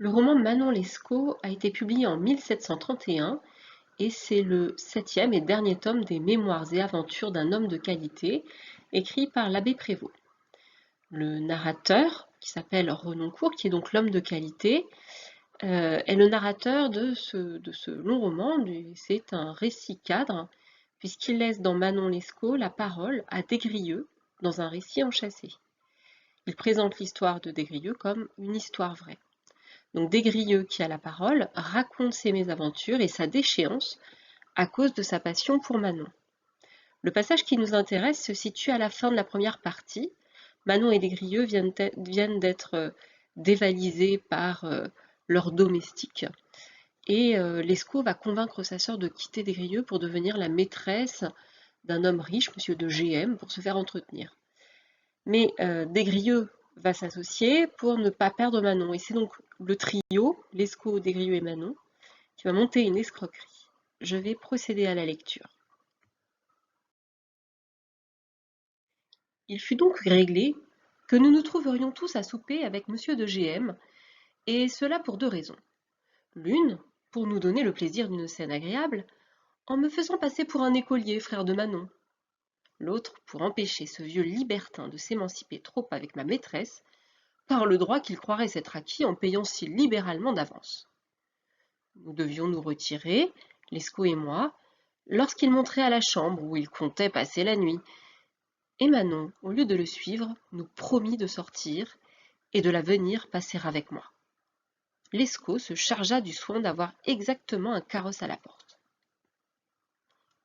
Le roman Manon Lescaut a été publié en 1731 et c'est le septième et dernier tome des Mémoires et aventures d'un homme de qualité, écrit par l'abbé Prévost. Le narrateur, qui s'appelle Renoncourt, qui est donc l'homme de qualité, est le narrateur de ce long roman. C'est un récit cadre, puisqu'il laisse dans Manon Lescaut la parole à Des-Grieux dans un récit enchâssé. Il présente l'histoire de Des-Grieux comme une histoire vraie. Donc Des-Grieux, qui a la parole, raconte ses mésaventures et sa déchéance à cause de sa passion pour Manon. Le passage qui nous intéresse se situe à la fin de la première partie. Manon et Des-Grieux viennent d'être dévalisés par leurs domestiques. Et Lescaut va convaincre sa sœur de quitter Des-Grieux pour devenir la maîtresse d'un homme riche, monsieur de GM, pour se faire entretenir. Mais Des-Grieux va s'associer pour ne pas perdre Manon. Et c'est donc le trio, Lescaut, Des-Grieux et Manon, qui va monter une escroquerie. Je vais procéder à la lecture. Il fut donc réglé que nous nous trouverions tous à souper avec monsieur de GM, et cela pour deux raisons. L'une, pour nous donner le plaisir d'une scène agréable, en me faisant passer pour un écolier, frère de Manon. L'autre, pour empêcher ce vieux libertin de s'émanciper trop avec ma maîtresse, par le droit qu'il croirait s'être acquis en payant si libéralement d'avance. Nous devions nous retirer, Lescaut et moi, lorsqu'il montrait à la chambre où il comptait passer la nuit. Et Manon, au lieu de le suivre, nous promit de sortir et de la venir passer avec moi. Lescaut se chargea du soin d'avoir exactement un carrosse à la porte.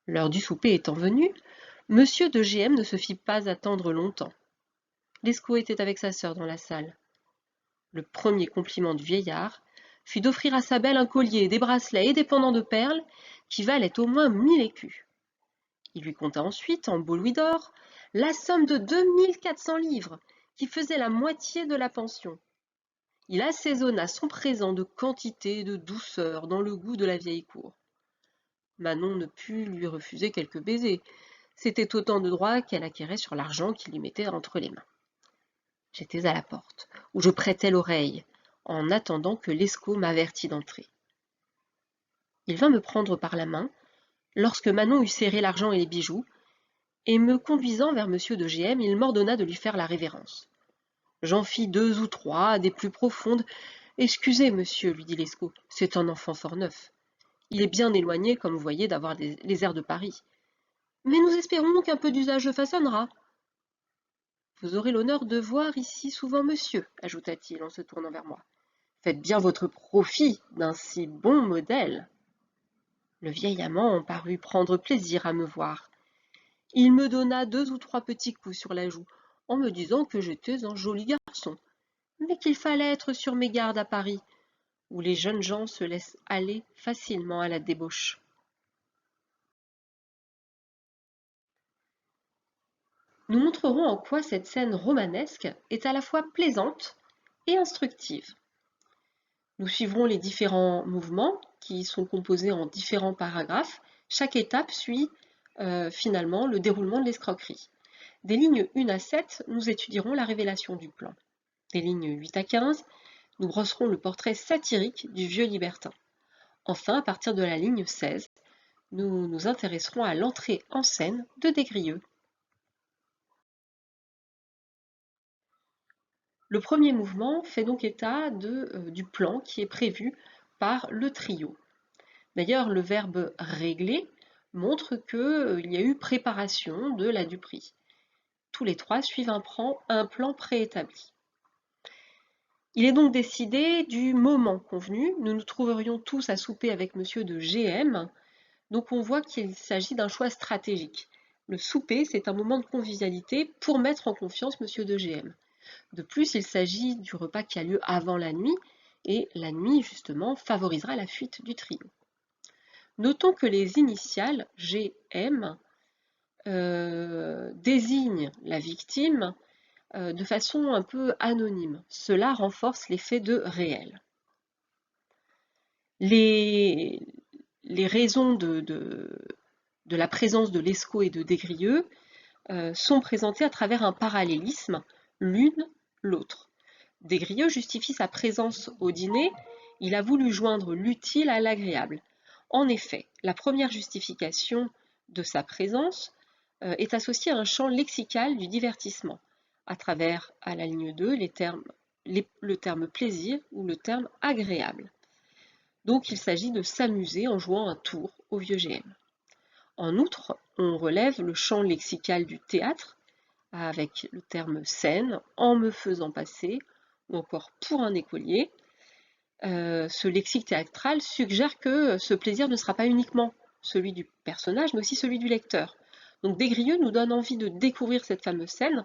L'heure du souper étant venue, monsieur de GM ne se fit pas attendre longtemps. Lescaut était avec sa sœur dans la salle. Le premier compliment du vieillard fut d'offrir à sa belle un collier, des bracelets et des pendants de perles qui valaient au moins 1000 écus. Il lui compta ensuite, en beaux louis d'or, la somme de 2400 livres, qui faisait la moitié de la pension. Il assaisonna son présent de quantité et de douceur dans le goût de la vieille cour. Manon ne put lui refuser quelques baisers. C'était autant de droits qu'elle acquérait sur l'argent qu'il lui mettait entre les mains. J'étais à la porte, où je prêtais l'oreille, en attendant que Lescaut m'avertît d'entrer. Il vint me prendre par la main, lorsque Manon eut serré l'argent et les bijoux, et me conduisant vers monsieur de GM, il m'ordonna de lui faire la révérence. J'en fis 2 ou 3, des plus profondes. Excusez, monsieur, lui dit Lescaut, c'est un enfant fort neuf. Il est bien éloigné, comme vous voyez, d'avoir les airs de Paris. Mais nous espérons qu'un peu d'usage le façonnera. Vous aurez l'honneur de voir ici souvent monsieur, ajouta-t-il en se tournant vers moi. Faites bien votre profit d'un si bon modèle. Le vieil amant parut prendre plaisir à me voir. Il me donna 2 ou 3 petits coups sur la joue, en me disant que j'étais un joli garçon, mais qu'il fallait être sur mes gardes à Paris, où les jeunes gens se laissent aller facilement à la débauche. Nous montrerons en quoi cette scène romanesque est à la fois plaisante et instructive. Nous suivrons les différents mouvements qui sont composés en différents paragraphes. Chaque étape suit finalement le déroulement de l'escroquerie. Des lignes 1 à 7, nous étudierons la révélation du plan. Des lignes 8 à 15, nous brosserons le portrait satirique du vieux libertin. Enfin, à partir de la ligne 16, nous nous intéresserons à l'entrée en scène de Des-Grieux. Le premier mouvement fait donc état du plan qui est prévu par le trio. D'ailleurs, le verbe régler montre qu'il y a eu préparation de la duperie. Tous les trois suivent un plan préétabli. Il est donc décidé du moment convenu. Nous nous trouverions tous à souper avec monsieur de GM, donc on voit qu'il s'agit d'un choix stratégique. Le souper, c'est un moment de convivialité pour mettre en confiance monsieur de GM. De plus, il s'agit du repas qui a lieu avant la nuit, et la nuit, justement, favorisera la fuite du trio. Notons que les initiales GM désignent la victime de façon un peu anonyme. Cela renforce l'effet de réel. Les raisons de la présence de Lescaut et de Des-Grieux sont présentées à travers un parallélisme, l'une l'autre. Desgrieux justifie sa présence au dîner, il a voulu joindre l'utile à l'agréable. En effet, la première justification de sa présence est associée à un champ lexical du divertissement, à travers, à la ligne 2, le terme plaisir ou le terme agréable. Donc il s'agit de s'amuser en jouant un tour au vieux GM. En outre, on relève le champ lexical du théâtre, avec le terme scène, en me faisant passer, ou encore pour un écolier. Ce lexique théâtral suggère que ce plaisir ne sera pas uniquement celui du personnage, mais aussi celui du lecteur. Donc Desgrieux nous donne envie de découvrir cette fameuse scène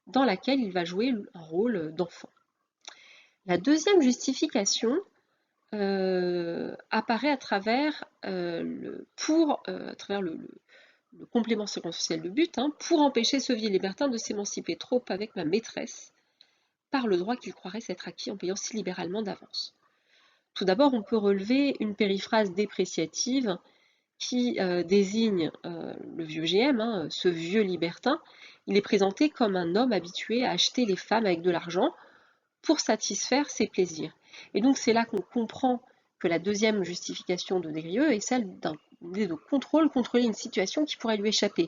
dans laquelle il va jouer un rôle d'enfant. La deuxième justification apparaît à travers, le complément séquentiel de but, pour empêcher ce vieux libertin de s'émanciper trop avec ma maîtresse, par le droit qu'il croirait s'être acquis en payant si libéralement d'avance. Tout d'abord, on peut relever une périphrase dépréciative qui désigne le vieux GM, ce vieux libertin. Il est présenté comme un homme habitué à acheter les femmes avec de l'argent pour satisfaire ses plaisirs. Et donc c'est là qu'on comprend que la deuxième justification de Desgrieux est celle d'un idée de contrôle, contrôler une situation qui pourrait lui échapper.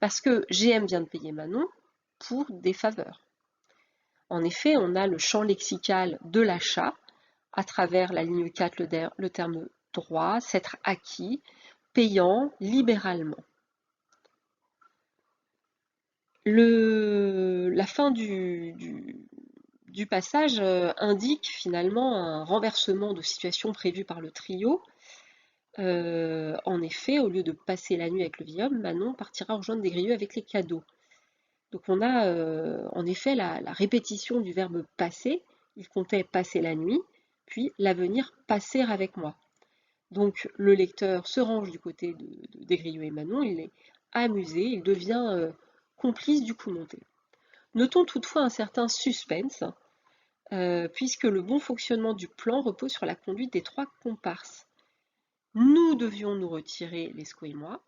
Parce que GM vient de payer Manon pour des faveurs. En effet, on a le champ lexical de l'achat, à travers la ligne 4, le terme droit, s'être acquis, payant libéralement. La fin du passage indique finalement un renversement de situation prévu par le trio. En effet, au lieu de passer la nuit avec le vieil homme, Manon partira rejoindre Desgrieux avec les cadeaux. Donc on a en effet la répétition du verbe passer. Il comptait passer la nuit, puis l'avenir passer avec moi. Donc le lecteur se range du côté de Desgrieux et Manon, il est amusé, il devient complice du coup monté. Notons toutefois un certain suspense, puisque le bon fonctionnement du plan repose sur la conduite des trois comparses. Nous devions nous retirer, Lescaut et moi,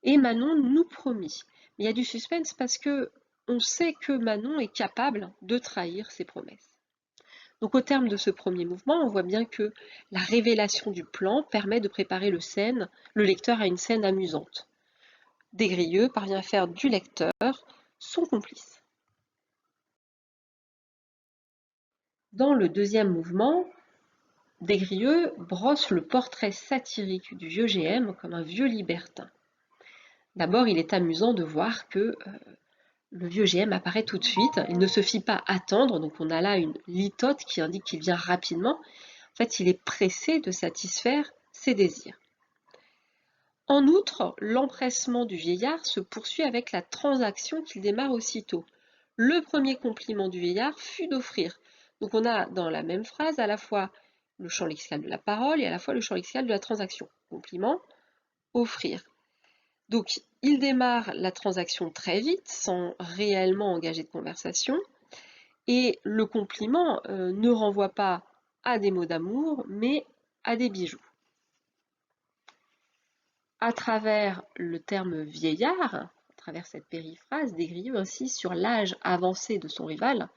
et Manon nous promit. Mais il y a du suspense parce que on sait que Manon est capable de trahir ses promesses. Donc au terme de ce premier mouvement, on voit bien que la révélation du plan permet de préparer le lecteur à une scène amusante. Desgrieux parvient à faire du lecteur son complice. Dans le deuxième mouvement, Desgrieux brosse le portrait satirique du vieux GM comme un vieux libertin. D'abord, il est amusant de voir que le vieux GM apparaît tout de suite, il ne se fit pas attendre, donc on a là une litote qui indique qu'il vient rapidement. En fait, il est pressé de satisfaire ses désirs. En outre, l'empressement du vieillard se poursuit avec la transaction qu'il démarre aussitôt. Le premier compliment du vieillard fut d'offrir. Donc on a dans la même phrase à la fois le champ lexical de la parole et à la fois le champ lexical de la transaction. Compliment, offrir. Donc il démarre la transaction très vite, sans réellement engager de conversation, et le compliment ne renvoie pas à des mots d'amour, mais à des bijoux. À travers le terme vieillard, à travers cette périphrase, Desgrieux insiste sur l'âge avancé de son rival,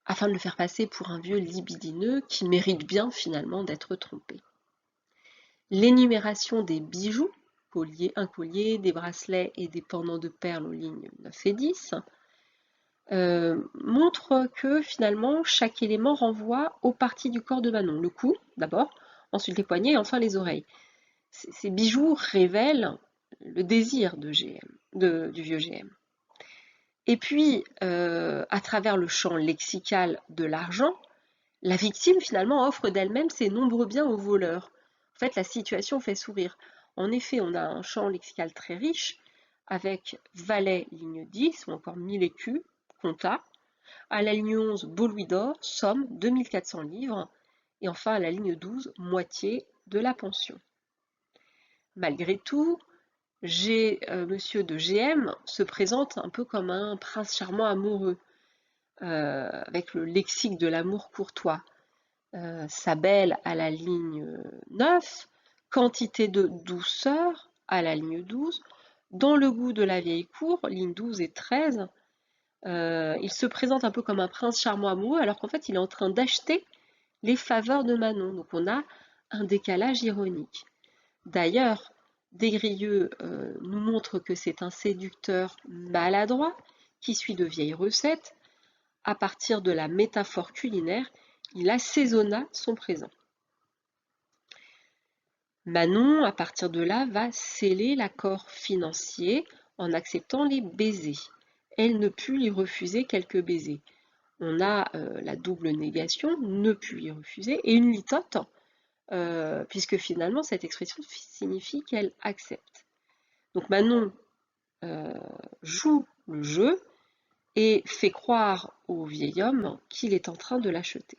afin de le faire passer pour un vieux libidineux qui mérite bien finalement d'être trompé. L'énumération des bijoux, un collier, des bracelets et des pendants de perles aux lignes 9 et 10, montre que finalement chaque élément renvoie aux parties du corps de Manon. Le cou d'abord, ensuite les poignets et enfin les oreilles. Ces bijoux révèlent le désir du vieux GM. Et puis, à travers le champ lexical de l'argent, la victime finalement offre d'elle-même ses nombreux biens au voleur. En fait, la situation fait sourire. En effet, on a un champ lexical très riche, avec valet, ligne 10, ou encore 1000 écus, compta. À la ligne 11, beau louis d'or, somme, 2400 livres. Et enfin, à la ligne 12, moitié de la pension. Malgré tout, Monsieur de GM se présente un peu comme un prince charmant amoureux, avec le lexique de l'amour courtois. Sa belle à la ligne 9, quantité de douceur à la ligne 12, dans le goût de la vieille cour, ligne 12 et 13, il se présente un peu comme un prince charmant amoureux, alors qu'en fait il est en train d'acheter les faveurs de Manon. Donc on a un décalage ironique. D'ailleurs, Desgrieux nous montre que c'est un séducteur maladroit qui suit de vieilles recettes. À partir de la métaphore culinaire, il assaisonna son présent. Manon, à partir de là, va sceller l'accord financier en acceptant les baisers. Elle ne put lui refuser quelques baisers. On a la double négation, ne put lui refuser, et une litote, puisque finalement cette expression signifie qu'elle accepte. Donc Manon joue le jeu et fait croire au vieil homme qu'il est en train de l'acheter.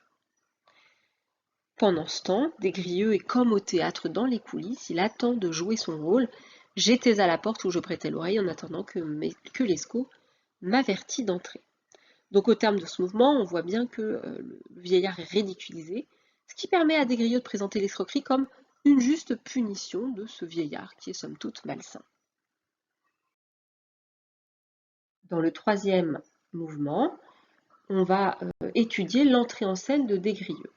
Pendant ce temps, Desgrieux est comme au théâtre dans les coulisses, il attend de jouer son rôle. J'étais à la porte où je prêtais l'oreille en attendant que Lescaut m'avertit d'entrer. Donc au terme de ce mouvement, on voit bien que le vieillard est ridiculisé, ce qui permet à Desgrieux de présenter l'escroquerie comme une juste punition de ce vieillard qui est somme toute malsain. Dans le troisième mouvement, on va étudier l'entrée en scène de Desgrieux.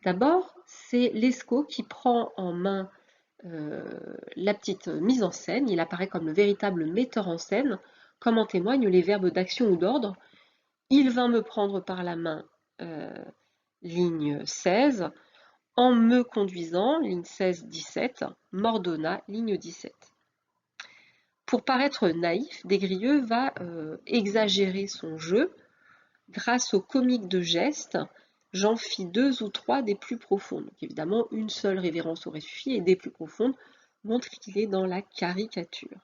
D'abord, c'est Lescaut qui prend en main la petite mise en scène. Il apparaît comme le véritable metteur en scène, comme en témoignent les verbes d'action ou d'ordre. Il vint me prendre par la main, ligne 16, en me conduisant, ligne 16-17, m'ordonna, ligne 17. Pour paraître naïf, Desgrieux va exagérer son jeu. Grâce au comique de gestes, j'en fis 2 ou 3 des plus profondes. Donc évidemment, une seule révérence aurait suffi, et des plus profondes montrent qu'il est dans la caricature.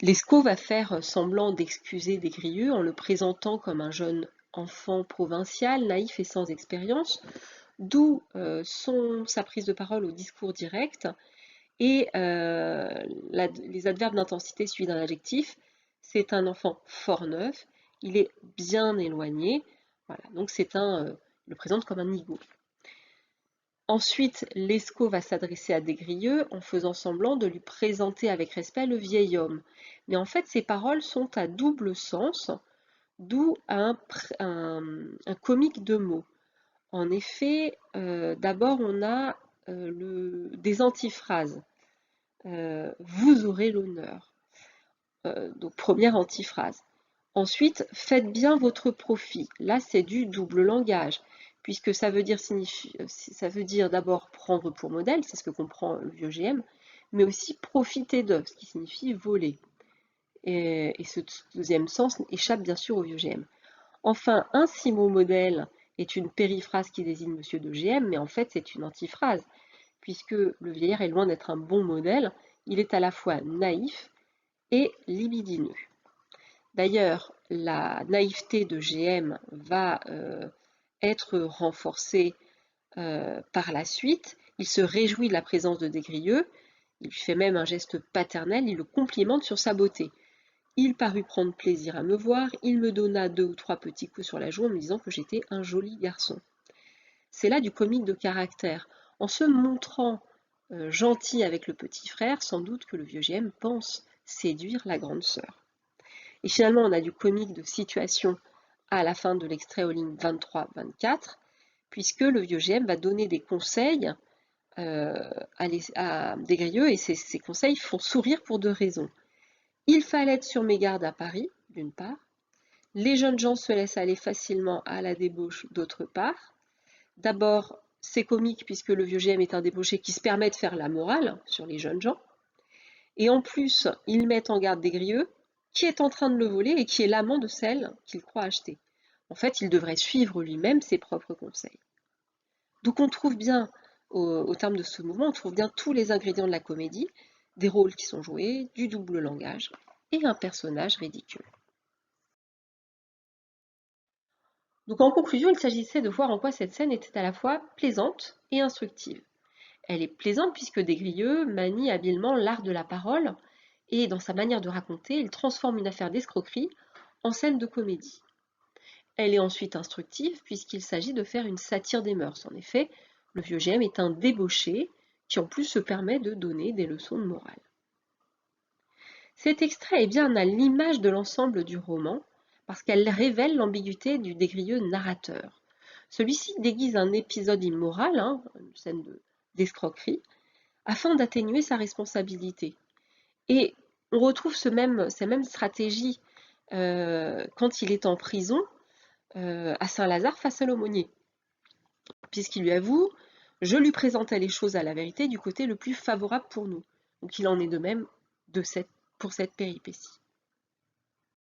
Lescaut va faire semblant d'excuser Desgrieux en le présentant comme un jeune enfant provincial, naïf et sans expérience, d'où sa prise de parole au discours direct et les adverbes d'intensité suivis d'un adjectif. C'est un enfant fort neuf, il est bien éloigné, voilà, donc le présente comme un nigaud. Ensuite, Lescaut va s'adresser à Desgrieux en faisant semblant de lui présenter avec respect le vieil homme. Mais en fait, ces paroles sont à double sens, d'où un comique de mots. En effet, d'abord on a des antiphrases. Vous aurez l'honneur. Donc première antiphrase. Ensuite, faites bien votre profit. Là, c'est du double langage, puisque ça veut dire d'abord prendre pour modèle, c'est ce que comprend le vieux GM, mais aussi profiter de, ce qui signifie voler. Et ce deuxième sens échappe bien sûr au vieux GM. Enfin, un si mot modèle est une périphrase qui désigne Monsieur de GM, mais en fait c'est une antiphrase, puisque le vieillard est loin d'être un bon modèle, il est à la fois naïf et libidineux. D'ailleurs, la naïveté de GM va être renforcée par la suite. Il se réjouit de la présence de Desgrieux, il lui fait même un geste paternel, il le complimente sur sa beauté. Il parut prendre plaisir à me voir, il me donna 2 ou 3 petits coups sur la joue en me disant que j'étais un joli garçon. C'est là du comique de caractère. En se montrant gentil avec le petit frère, sans doute que le vieux GM pense séduire la grande sœur. Et finalement, on a du comique de situation à la fin de l'extrait aux lignes 23-24, puisque le vieux GM va donner des conseils à Desgrieux, et ces conseils font sourire pour 2 raisons. Il fallait être sur mes gardes à Paris, d'une part. Les jeunes gens se laissent aller facilement à la débauche, d'autre part. D'abord, c'est comique puisque le vieux GM est un débauché qui se permet de faire la morale sur les jeunes gens. Et en plus, ils mettent en garde Desgrieux, qui est en train de le voler et qui est l'amant de celle qu'il croit acheter. En fait, il devrait suivre lui-même ses propres conseils. Donc on trouve bien, au terme de ce mouvement, on trouve bien tous les ingrédients de la comédie, des rôles qui sont joués, du double langage et un personnage ridicule. Donc en conclusion, il s'agissait de voir en quoi cette scène était à la fois plaisante et instructive. Elle est plaisante puisque Desgrieux manie habilement l'art de la parole et dans sa manière de raconter, il transforme une affaire d'escroquerie en scène de comédie. Elle est ensuite instructive puisqu'il s'agit de faire une satire des mœurs. En effet, le vieux GM est un débauché qui en plus se permet de donner des leçons de morale. Cet extrait est bien à l'image de l'ensemble du roman, parce qu'elle révèle l'ambiguïté du décrieux narrateur. Celui-ci déguise un épisode immoral, hein, une scène d'escroquerie, afin d'atténuer sa responsabilité. Et on retrouve ces mêmes stratégies quand il est en prison à Saint-Lazare face à l'aumônier, puisqu'il lui avoue: je lui présentais les choses à la vérité du côté le plus favorable pour nous. Donc il en est de même pour cette péripétie.